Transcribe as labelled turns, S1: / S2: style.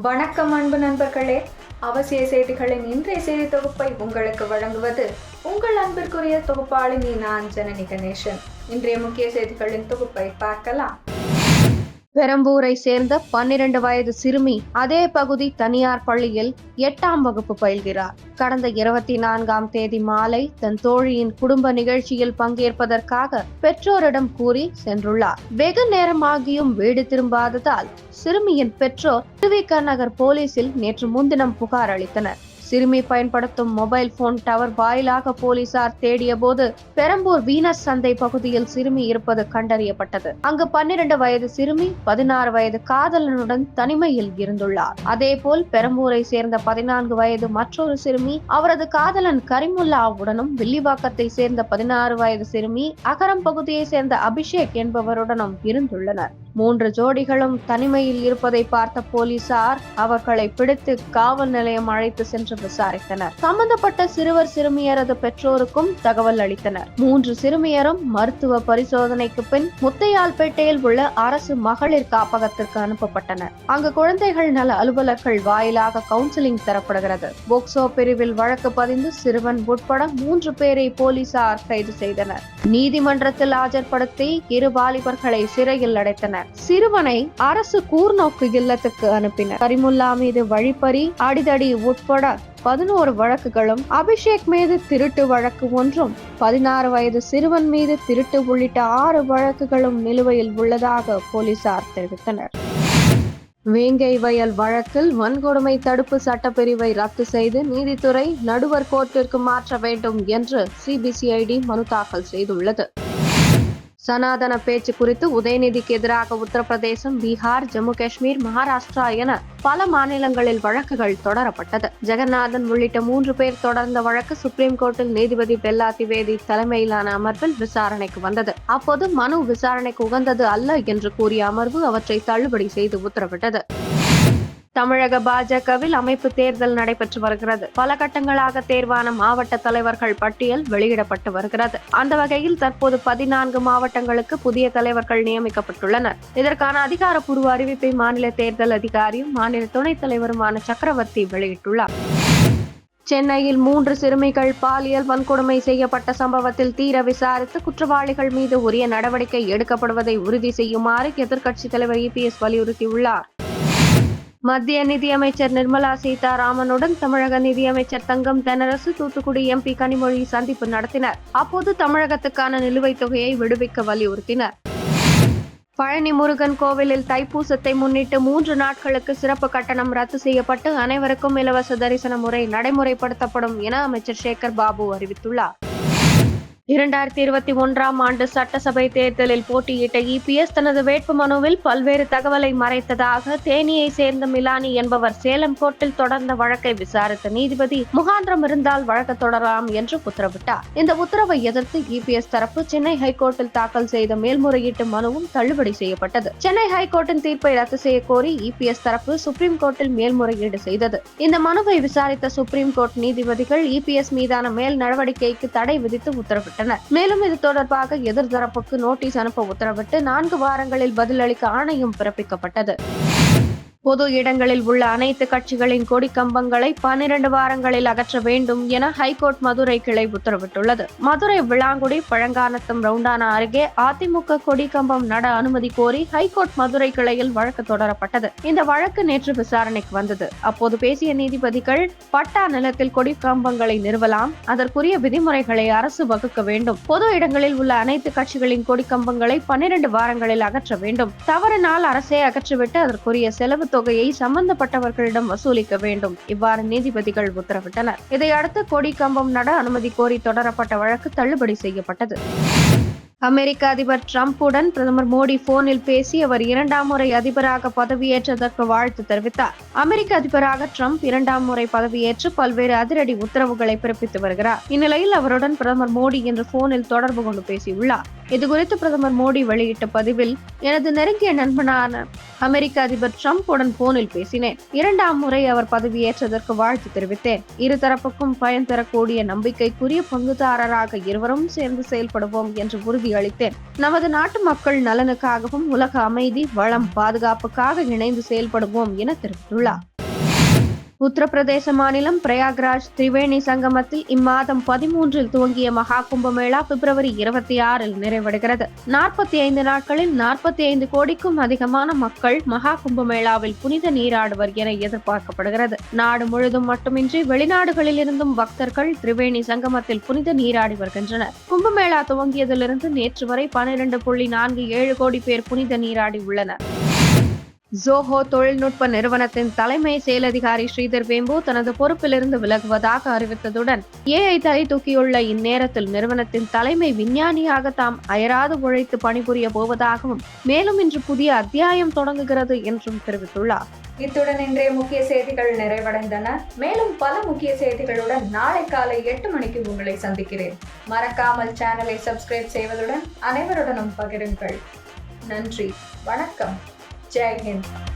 S1: வணக்கம் அன்பு நண்பர்களே, அவசிய செய்திகளின் இன்றைய செய்தி தொகுப்பை உங்களுக்கு வழங்குவது உங்கள் அன்பிற்குரிய தொகுப்பாளினி நான் ஜனனி கணேசன். இன்றைய முக்கிய செய்திகளின் தொகுப்பை பார்க்கலாம். பெரம்பூரை சேர்ந்த 12 வயது சிறுமி அதே பகுதி தனியார் பள்ளியில் 8ஆம் வகுப்பு பயில்கிறார். கடந்த 24ஆம் தேதி மாலை தன் தோழியின் குடும்ப நிகழ்ச்சியில் பங்கேற்பதற்காக பெற்றோரிடம் கூறி சென்றுள்ளார். வெகு நேரமாகியும் வீடு திரும்பாததால் சிறுமியின் பெற்றோர் திருவிக நகர் போலீசில் நேற்று முன்தினம் புகார் அளித்தனர். சிறுமி பயன்படுத்தும் மொபைல் போன் டவர் வாயிலாக போலீசார் தேடிய போது பெரம்பூர் வீனஸ் சந்தை பகுதியில் சிறுமி இருப்பது கண்டறியப்பட்டது. அங்கு 12 வயது சிறுமி 16 வயது காதலனுடன் தனிமையில் இருந்துள்ளார். அதேபோல் பெரம்பூரை சேர்ந்த 14 வயது மற்றொரு சிறுமி அவரது காதலன் கரிமுல்லாவுடனும், வில்லிவாக்கத்தை சேர்ந்த 16 வயது சிறுமி அகரம் பகுதியை சேர்ந்த அபிஷேக் என்பவருடனும் இருந்துள்ளனர். 3 ஜோடிகளும் தனிமையில் இருப்பதை பார்த்த போலீசார் அவர்களை பிடித்து காவல் நிலையம் அழைத்து சென்று விசாரித்தனர். சம்பந்தப்பட்ட சிறுவர் சிறுமியரது பெற்றோருக்கும் தகவல் அளித்தனர். 3 சிறுமியரும் மருத்துவ பரிசோதனைக்கு பின் முத்தையால்பேட்டையில் உள்ள அரசு மகளிர் காப்பகத்திற்கு அனுப்பப்பட்டனர். அங்கு குழந்தைகள் நல அலுவலர்கள் வாயிலாக கவுன்சிலிங் தரப்படுகிறது. போக்சோ பிரிவில் வழக்கு பதிந்து சிறுவன் உட்பட 3 பேரை போலீசார் கைது செய்தனர். நீதிமன்றத்தில் ஆஜர்படுத்தி 2 வாலிபர்களை சிறையில் அடைத்தனர். சிறுவனை அரசு கூர்நோக்கு இல்லத்துக்கு அனுப்பினர். கரிமுல்லா மீது வழிப்பறி, அடிதடி உட்பட 11 வழக்குகளும், அபிஷேக் மீது திருட்டு வழக்கு ஒன்றும், 16 வயது சிறுவன் மீது திருட்டு உள்ளிட்ட 6 வழக்குகளும் நிலுவையில் உள்ளதாக போலீசார் தெரிவித்தனர். வேங்கை வயல் வழக்கில் வன்கொடுமை தடுப்பு சட்டப்பிரிவை ரத்து செய்து நீதித்துறை நடுவர் கோர்ட்டிற்கு மாற்ற வேண்டும் என்று சிபிசிஐடி மனு தாக்கல் செய்துள்ளது. சனாதன பேச்சு குறித்து உதயநிதிக்கு எதிராக உத்தரப்பிரதேசம், பீகார், ஜம்மு காஷ்மீர், மகாராஷ்டிரா என பல மாநிலங்களில் வழக்குகள் தொடரப்பட்டது. ஜெகநாதன் உள்ளிட்ட 3 பேர் தொடர்ந்த வழக்கு சுப்ரீம் கோர்ட்டில் நீதிபதி பெல்லா திவேதி தலைமையிலான அமர்வில் விசாரணைக்கு வந்தது. அப்போது மனு விசாரணைக்கு உகந்தது அல்ல என்று கூறிய அமர்வு அவற்றை தள்ளுபடி செய்து உத்தரவிட்டது. தமிழக பாஜகவில் அமைப்பு தேர்தல் நடைபெற்று வருகிறது. பல கட்டங்களாக தேர்வான மாவட்ட தலைவர்கள் பட்டியல் வெளியிடப்பட்டு வருகிறது. அந்த வகையில் தற்போது 14 மாவட்டங்களுக்கு புதிய தலைவர்கள் நியமிக்கப்பட்டுள்ளனர். இதற்கான அதிகாரப்பூர்வ அறிவிப்பை மாநில தேர்தல் அதிகாரியும் மாநில துணைத் தலைவருமான சக்கரவர்த்தி வெளியிட்டுள்ளார். சென்னையில் 3 சிறுமிகள் பாலியல் வன்கொடுமை செய்யப்பட்ட சம்பவத்தில் தீர விசாரித்து குற்றவாளிகள் மீது உரிய நடவடிக்கை எடுக்கப்படுவதை உறுதி செய்யுமாறு எதிர்க்கட்சித் தலைவர் இபிஎஸ் வலியுறுத்தியுள்ளார். மத்திய நிதியமைச்சர் நிர்மலா சீதாராமனுடன் தமிழக நிதியமைச்சர் தங்கம் தென்னரசு, தூத்துக்குடி எம்பி கனிமொழி சந்திப்பு நடத்தினர். அப்போது தமிழகத்துக்கான நிலுவைத் தொகையை விடுவிக்க வலியுறுத்தினர். பழனி முருகன் கோவிலில் தைப்பூசத்தை முன்னிட்டு 3 நாட்களுக்கு சிறப்பு கட்டணம் ரத்து செய்யப்பட்டு அனைவருக்கும் இலவச தரிசன முறை நடைமுறைப்படுத்தப்படும் என அமைச்சர் சேகர் பாபு அறிவித்துள்ளார். 2021ஆம் ஆண்டு சட்டசபை தேர்தலில் போட்டியிட்ட இபிஎஸ் தனது வேட்புமனுவில் பல்வேறு தகவலை மறைத்ததாக தேனியை சேர்ந்த மிலானி என்பவர் சேலம் கோர்ட்டில் தொடர்ந்த வழக்கை விசாரித்த நீதிபதி முகாந்திரம் இருந்தால் வழக்கு தொடரலாம் என்று உத்தரவிட்டார். இந்த உத்தரவை எதிர்த்து இபிஎஸ் தரப்பு சென்னை ஹைகோர்ட்டில் தாக்கல் செய்த மேல்முறையீட்டு மனுவும் தள்ளுபடி செய்யப்பட்டது. சென்னை ஹைகோர்ட்டின் தீர்ப்பை ரத்து செய்ய கோரி இபிஎஸ் தரப்பு சுப்ரீம் கோர்ட்டில் மேல்முறையீடு செய்தது. இந்த மனுவை விசாரித்த சுப்ரீம் கோர்ட் நீதிபதிகள் இபிஎஸ் மீதான மேல் நடவடிக்கைக்கு தடை விதித்து உத்தரவிட்டனர். மேலும் இது தொடர்பாக எதிர்தரப்புக்கு நோட்டீஸ் அனுப்ப உத்தரவிட்டு 4 வாரங்களில் பதிலளிக்க ஆணையம் பிறப்பிக்கப்பட்டது. பொது இடங்களில் உள்ள அனைத்து கட்சிகளின் கொடி கம்பங்களை 12 வாரங்களில் அகற்ற வேண்டும் என ஹைகோர்ட் மதுரை கிளை உத்தரவிட்டுள்ளது. மதுரை விளாங்குடி பழங்கானத்தம் ரவுண்டானா அருகே அதிமுக கொடி கம்பம் நட அனுமதி கோரி ஹைகோர்ட் மதுரை கிளையில் வழக்கு தொடரப்பட்டது. இந்த வழக்கு நேற்று விசாரணைக்கு வந்தது. அப்போது பேசிய நீதிபதிகள், பட்டா நிலத்தில் கொடி கம்பங்களை நிறுவலாம், அதற்குரிய விதிமுறைகளை அரசு வகுக்க வேண்டும். பொது இடங்களில் உள்ள அனைத்து கட்சிகளின் கொடி கம்பங்களை 12 வாரங்களில் அகற்ற வேண்டும். தவறினால் அரசே அகற்றிவிட்டு அதற்குரிய செலவு தொகையை சம்பந்தப்பட்டவர்களிடம் வசூலிக்க வேண்டும். இவ்வாறு நீதிபதிகள் உத்தரவிட்டனர். இதையடுத்து கொடி கம்பம் நட அனுமதி கோரி தொடரப்பட்ட வழக்கு தள்ளுபடி செய்யப்பட்டது. அமெரிக்க அதிபர் டிரம்புடன் பிரதமர் மோடி போனில் பேசி அவர் 2ஆம் முறை அதிபராக பதவியேற்றதற்கு வாழ்த்து தெரிவித்தார். அமெரிக்க அதிபராக டிரம்ப் 2ஆம் முறை பதவியேற்று பல்வேறு அதிரடி உத்தரவுகளை பிறப்பித்து வருகிறார். இந்நிலையில் அவருடன் பிரதமர் மோடி இன்று போனில் தொடர்பு கொண்டு பேசியுள்ளார்.
S2: இதுகுறித்து பிரதமர் மோடி வெளியிட்ட பதிவில், எனது நெருங்கிய நண்பனான அமெரிக்க அதிபர் டிரம்புடன் போனில் பேசினேன். 2ஆம் முறை அவர் பதவியேற்றதற்கு வாழ்த்து தெரிவித்தேன். இருதரப்புக்கும் பயன் தரக்கூடிய நம்பிக்கைக்குரிய பங்குதாரராக இருவரும் சேர்ந்து செயல்படுவோம் என்று உறுதியளித்தேன். நமது நாட்டு மக்கள் நலனுக்காகவும் உலக அமைதி, வளம், பாதுகாப்புக்காக இணைந்து செயல்படுவோம் என தெரிவித்துள்ளார். உத்தரப்பிரதேச மாநிலம் பிரயாக்ராஜ் திரிவேணி சங்கமத்தில் இம்மாதம் 13 துவங்கிய மகா கும்பமேளா பிப்ரவரி 26 நிறைவடைகிறது. 45 நாட்களில் 45 கோடிக்கும் அதிகமான மக்கள் மகா கும்பமேளாவில் புனித நீராடுவர் என எதிர்பார்க்கப்படுகிறது. நாடு முழுதும் மட்டுமின்றி வெளிநாடுகளில் இருந்தும் பக்தர்கள் திரிவேணி சங்கமத்தில் புனித நீராடி வருகின்றனர். கும்பமேளா துவங்கியதிலிருந்து நேற்று வரை 12.47 கோடி பேர் புனித நீராடி உள்ளனர். ஜோஹோ தொழில்நுட்ப நிறுவனத்தின் தலைமை செயலதிகாரி ஸ்ரீதர் வேம்பு தனது பொறுப்பிலிருந்து விலகுவதாக அறிவித்ததுடன், AI தலை தூக்கியுள்ள இந்நேரத்தில் நிறுவனத்தின் தலைமை விஞ்ஞானியாக தாம் அயராது உழைத்து பணிபுரிய போவதாகவும், மேலும் இன்று புதிய அத்தியாயம் தொடங்குகிறது என்றும் தெரிவித்துள்ளார்.
S1: இத்துடன் இன்றைய முக்கிய செய்திகள் நிறைவடைந்தன. மேலும் பல முக்கிய செய்திகளுடன் நாளை காலை 8 மணிக்கு உங்களை சந்திக்கிறேன். மறக்காமல் சேனலை சப்ஸ்கிரைப் செய்வதுடன் அனைவருடனும் பகிருங்கள். நன்றி, வணக்கம். जय हिंद।